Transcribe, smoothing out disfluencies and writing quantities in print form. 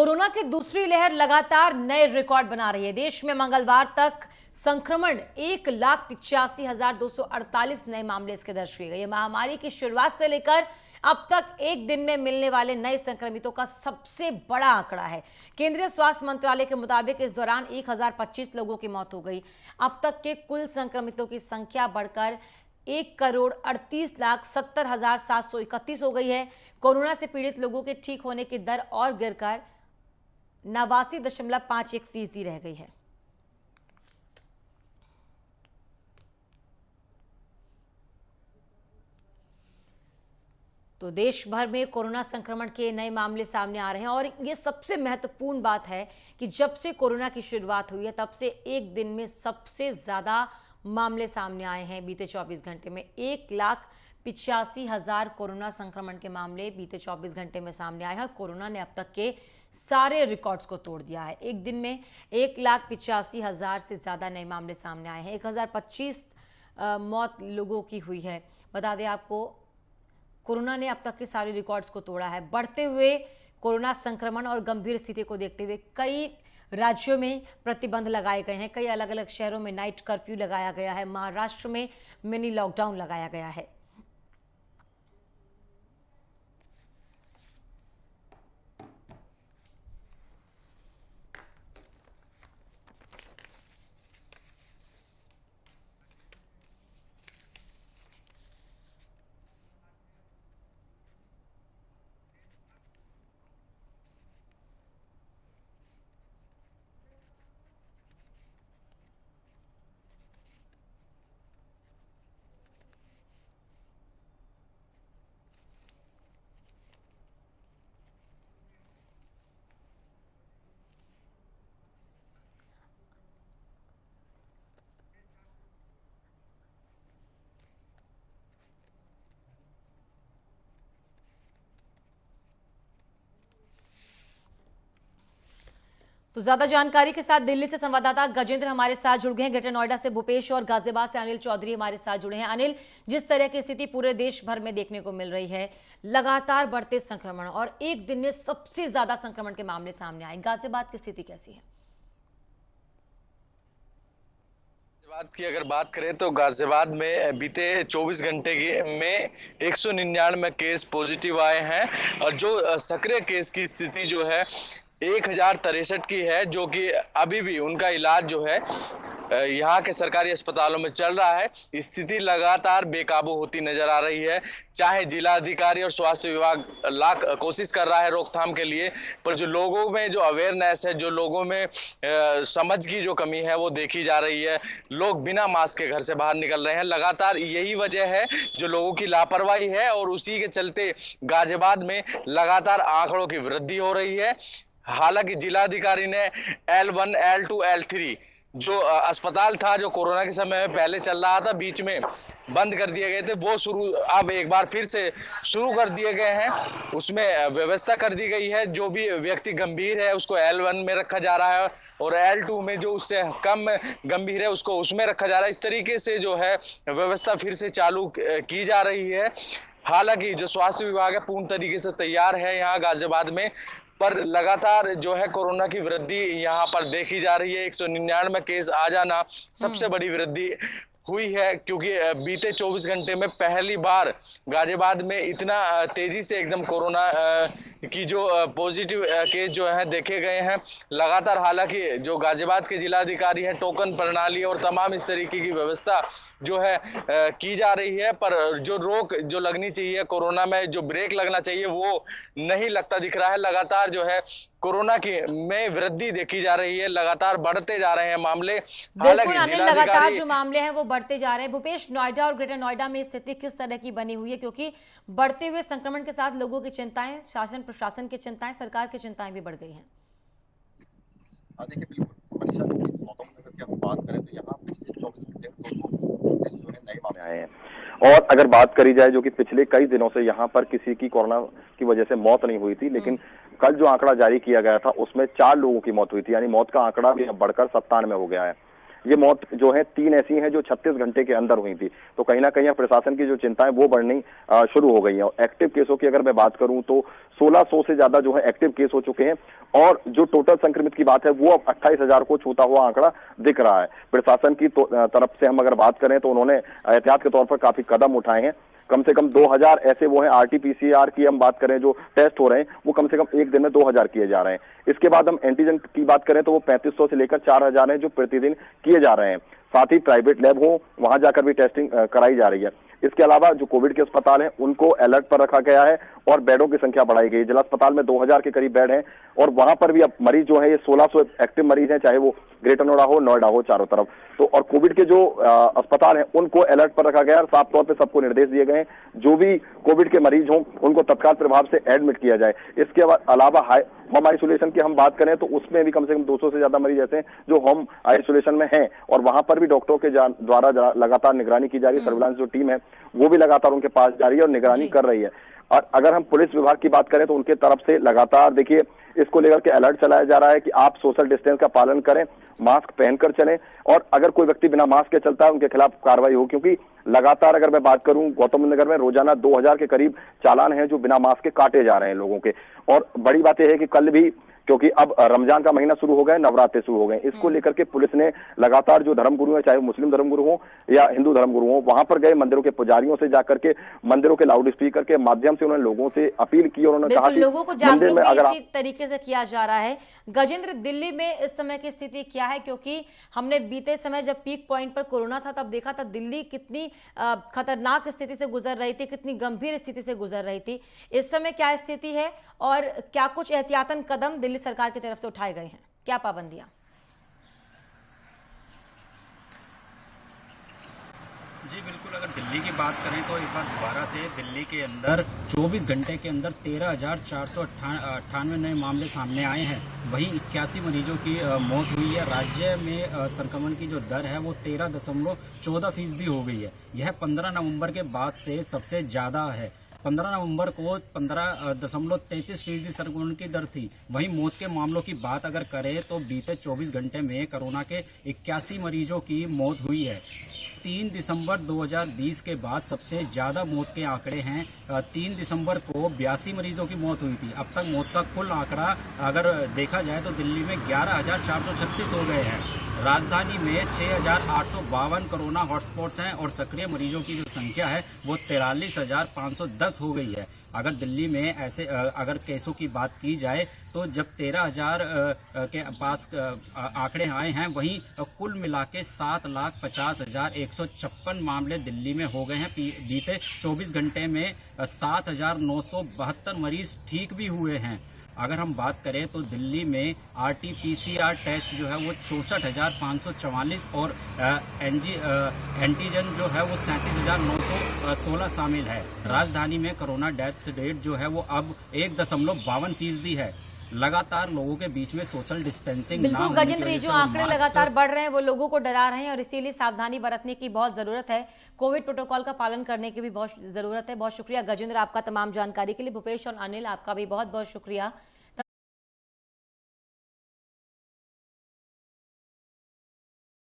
Corona की दूसरी लहर लगातार नए रिकॉर्ड बना रही है। देश में मंगलवार तक संक्रमण 1,85,248 नए मामले इसके दर्ज किए गए। महामारी की शुरुआत से लेकर अब तक एक दिन में मिलने वाले नए संक्रमितों का सबसे बड़ा आंकड़ा है। केंद्रीय स्वास्थ्य मंत्रालय के मुताबिक इस दौरान 1,025 लोगों की मौत हो गई। अब तक के कुल संक्रमितों की संख्या बढ़कर 1,38,70,731 हो गई है। कोरोना से पीड़ित लोगों के ठीक होने की दर और गिरकर 89.51% रह गई है। तो देश भर में कोरोना संक्रमण के नए मामले सामने आ रहे हैं और ये सबसे महत्वपूर्ण बात है कि जब से कोरोना की शुरुआत हुई है तब से एक दिन में सबसे ज्यादा मामले सामने आए हैं। बीते 24 घंटे में 1,85,000 कोरोना संक्रमण के मामले बीते 24 घंटे में सामने आए हैं। कोरोना ने अब तक के सारे रिकॉर्ड्स को तोड़ दिया है। एक दिन में 1,85,000 से ज्यादा नए मामले सामने आए हैं। 1,025 मौत लोगों की हुई है। बता दें आपको, कोरोना ने अब तक के सारे रिकॉर्ड्स को तोड़ा है। बढ़ते हुए कोरोना संक्रमण और गंभीर स्थिति को देखते हुए कई राज्यों में प्रतिबंध लगाए गए हैं। कई अलग अलग शहरों में नाइट कर्फ्यू लगाया गया है। महाराष्ट्र में मिनी लॉकडाउन लगाया गया है। तो ज्यादा जानकारी के साथ दिल्ली से संवाददाता गजेंद्र हमारे साथ जुड़ गए हैं। ग्रेटर नोएडा से भूपेश और गाजियाबाद से अनिल चौधरी हमारे साथ जुड़े हैं। अनिल, जिस तरह की स्थिति पूरे देश भर में देखने को मिल रही है, लगातार बढ़ते संक्रमण और एक दिन में सबसे ज्यादा संक्रमण के मामले सामने आए, गाजियाबाद की स्थिति कैसी है? गाजियाबाद की अगर बात करें तो गाजियाबाद में बीते 24 घंटे में 199 केस पॉजिटिव आए हैं और जो सक्रिय केस की स्थिति जो है 1,063 की है, जो कि अभी भी उनका इलाज जो है यहाँ के सरकारी अस्पतालों में चल रहा है। स्थिति लगातार बेकाबू होती नजर आ रही है। चाहे जिला अधिकारी और स्वास्थ्य विभाग लाख कोशिश कर रहा है रोकथाम के लिए, पर जो लोगों में जो अवेयरनेस है, जो लोगों में समझ की जो कमी है वो देखी जा रही है। लोग बिना मास्क के घर से बाहर निकल रहे हैं। लगातार यही वजह है जो लोगों की लापरवाही है और उसी के चलते गाजियाबाद में लगातार आंकड़ों की वृद्धि हो रही है। हालांकि जिलाधिकारी ने L1, L2, L3 जो अस्पताल था, जो कोरोना के समय में पहले चल रहा था, बीच में बंद कर दिए गए थे, वो अब एक बार फिर से शुरू कर दिए गए हैं। उसमें व्यवस्था कर दी गई है। जो भी व्यक्ति गंभीर है उसको L1 में रखा जा रहा है और L2 में जो उससे कम गंभीर है उसको उसमें रखा जा रहा है। इस तरीके से जो है व्यवस्था फिर से चालू की जा रही है। हालांकि जो स्वास्थ्य विभाग है पूर्ण तरीके से तैयार है यहाँ गाजियाबाद में, पर लगातार जो है कोरोना की वृद्धि यहाँ पर देखी जा रही है। 199 केस आ जाना सबसे बड़ी वृद्धि हुई है, क्योंकि बीते 24 घंटे में पहली बार गाजियाबाद में इतना तेजी से एकदम कोरोना की जो पॉजिटिव केस जो है देखे गए हैं लगातार। हालांकि जो गाजियाबाद के जिलाधिकारी हैं, टोकन प्रणाली और तमाम इस तरीके की व्यवस्था जो है की जा रही है, पर जो रोक जो लगनी चाहिए कोरोना में, जो ब्रेक लगना चाहिए, वो नहीं लगता दिख रहा है। लगातार जो है कोरोना की में वृद्धि देखी जा रही है। लगातार बढ़ते जा रहे हैं मामले। हालांकि लगातार जो मामले हैं वो बढ़ते जा रहे हैं। भूपेश, नोएडा और ग्रेटर नोएडा में स्थिति किस तरह की बनी हुई है, क्योंकि बढ़ते हुए संक्रमण के साथ लोगों की चिंताएं, शासन प्रशासन की चिंताएं, सरकार की चिंताएं भी बढ़ गई हैं? देखिए, बिल्कुल मनीषा, देखिए मौसम में अगर हम बात करें तो यहाँ पिछले 24 घंटे में 219 जो है नए मामले आए हैं। और अगर बात करी जाए जो कि पिछले कई दिनों से यहाँ पर किसी की कोरोना की वजह से मौत नहीं हुई थी, लेकिन कल जो आंकड़ा जारी किया गया था उसमें 4 लोगों की मौत हुई थी, यानी मौत का आंकड़ा भी बढ़कर 97 हो गया है। ये मौत जो है 3 ऐसी हैं जो 36 घंटे के अंदर हुई थी। तो कहीं ना कहीं प्रशासन की जो चिंताएं वो बढ़नी शुरू हो गई है। और एक्टिव केसों की अगर मैं बात करूं तो 1600 से ज्यादा जो है एक्टिव केस हो चुके हैं और जो टोटल संक्रमित की बात है वो अब 28,000 को छूता हुआ आंकड़ा दिख रहा है। प्रशासन की तरफ से हम अगर बात करें तो उन्होंने एहतियात के तौर पर काफी कदम उठाए हैं। कम से कम 2000 ऐसे वो हैं आरटीपीसीआर की हम बात करें जो टेस्ट हो रहे हैं वो कम से कम एक दिन में 2000 किए जा रहे हैं। इसके बाद हम एंटीजन की बात करें तो वो 3500 से लेकर 4000 हैं जो प्रतिदिन किए जा रहे हैं। साथ ही प्राइवेट लैब हो वहां जाकर भी टेस्टिंग कराई जा रही है। इसके अलावा जो कोविड के अस्पताल हैं उनको अलर्ट पर रखा गया है और बेडों की संख्या बढ़ाई गई। जिला अस्पताल में 2000 के करीब बेड हैं और वहां पर भी अब मरीज जो है ये 1600 एक्टिव मरीज हैं, चाहे वो ग्रेटर नोएडा हो, नोएडा हो, चारों तरफ। तो और कोविड के जो अस्पताल हैं उनको अलर्ट पर रखा गया है और साफ तौर पे सबको निर्देश दिए गए हैं जो भी कोविड के मरीज हों उनको तत्काल प्रभाव से एडमिट किया जाए। इसके अलावा होम आइसोलेशन की हम बात करें तो उसमें भी कम से कम 200 से ज्यादा मरीज ऐसे हैं जो होम आइसोलेशन में हैं और वहां पर भी डॉक्टरों के द्वारा लगातार निगरानी की जा रही है। सर्विलांस जो टीम है वो भी लगातार उनके पास जा रही है और निगरानी कर रही है। और अगर हम पुलिस विभाग की बात करें तो उनके तरफ से लगातार देखिए इसको लेकर के अलर्ट चलाया जा रहा है कि आप सोशल डिस्टेंस का पालन करें, मास्क पहनकर चलें और अगर कोई व्यक्ति बिना मास्क के चलता है उनके खिलाफ कार्रवाई हो। क्योंकि लगातार अगर मैं बात करूं गौतम बुद्ध नगर में रोजाना 2000 के करीब चालान हैं जो बिना मास्क के काटे जा रहे हैं लोगों के। और बड़ी बात यह है कि कल भी क्योंकि अब रमजान का महीना शुरू हो गया, नवरात्रि शुरू हो गए, इसको लेकर के पुलिस ने लगातार जो धर्मगुरु है, चाहे वो मुस्लिम धर्मगुरु हो या हिंदू धर्मगुरु हो, वहां पर गए मंदिरों के पुजारियों से जाकर के मंदिरों के लाउड स्पीकर के माध्यम से उन्होंने लोगों से अपील की और उन्होंने कहा कि लोगों को जागरूक भी इसी तरीके से किया जा रहा है। गजेंद्र, दिल्ली में इस समय की स्थिति क्या है? क्योंकि हमने बीते समय जब पीक पॉइंट पर कोरोना था तब देखा था दिल्ली कितनी खतरनाक स्थिति से गुजर रही थी, कितनी गंभीर स्थिति से गुजर रही थी। इस समय क्या स्थिति है और क्या कुछ एहतियातन कदम दिल्ली सरकार की तरफ से उठाए गए हैं? क्या पाबंदियां? जी बिल्कुल, अगर दिल्ली की बात करें तो एक बार दोबारा से दिल्ली के अंदर 24 घंटे के अंदर 13,498 नए मामले सामने आए हैं। वहीं 81 मरीजों की मौत हुई है। राज्य में संक्रमण की जो दर है वो 13.14% हो गई है। यह 15 नवंबर के बाद से सबसे ज्यादा है। 15 नवंबर को 15.33% संक्रमण की दर थी। वहीं मौत के मामलों की बात अगर करें तो बीते 24 घंटे में कोरोना के 81 मरीजों की मौत हुई है। 3 दिसंबर 2020 के बाद सबसे ज्यादा मौत के आंकड़े हैं। 3 दिसंबर को 82 मरीजों की मौत हुई थी। अब तक मौत का कुल आंकड़ा अगर देखा जाए तो दिल्ली में 11,436 हो गए हैं। राजधानी में 6,852 कोरोना हॉटस्पॉट्स हैं और सक्रिय मरीजों की जो संख्या है वो 43,510 हो गई है। अगर दिल्ली में ऐसे अगर केसों की बात की जाए तो जब 13,000 के पास आंकड़े आए हैं, वहीं कुल मिला के 7,50,156 मामले दिल्ली में हो गए हैं। बीते 24 घंटे में 7,972 मरीज ठीक भी हुए हैं। अगर हम बात करें तो दिल्ली में आरटीपीसीआर टेस्ट जो है वो 64,544 और एंटीजन जो है वो 37,916 शामिल है। राजधानी में कोरोना डेथ रेट जो है वो अब 1.52% है। लगातार लोगों के बीच में सोशल डिस्टेंसिंग बिल्कुल गजेंद्र, जो आंकड़े लगातार बढ़ रहे हैं वो लोगों को डरा रहे हैं और इसीलिए सावधानी बरतने की बहुत जरूरत है। कोविड प्रोटोकॉल का पालन करने की भी बहुत जरूरत है। बहुत शुक्रिया गजेंद्र आपका तमाम जानकारी के लिए। भूपेश और अनिल आपका भी बहुत बहुत शुक्रिया।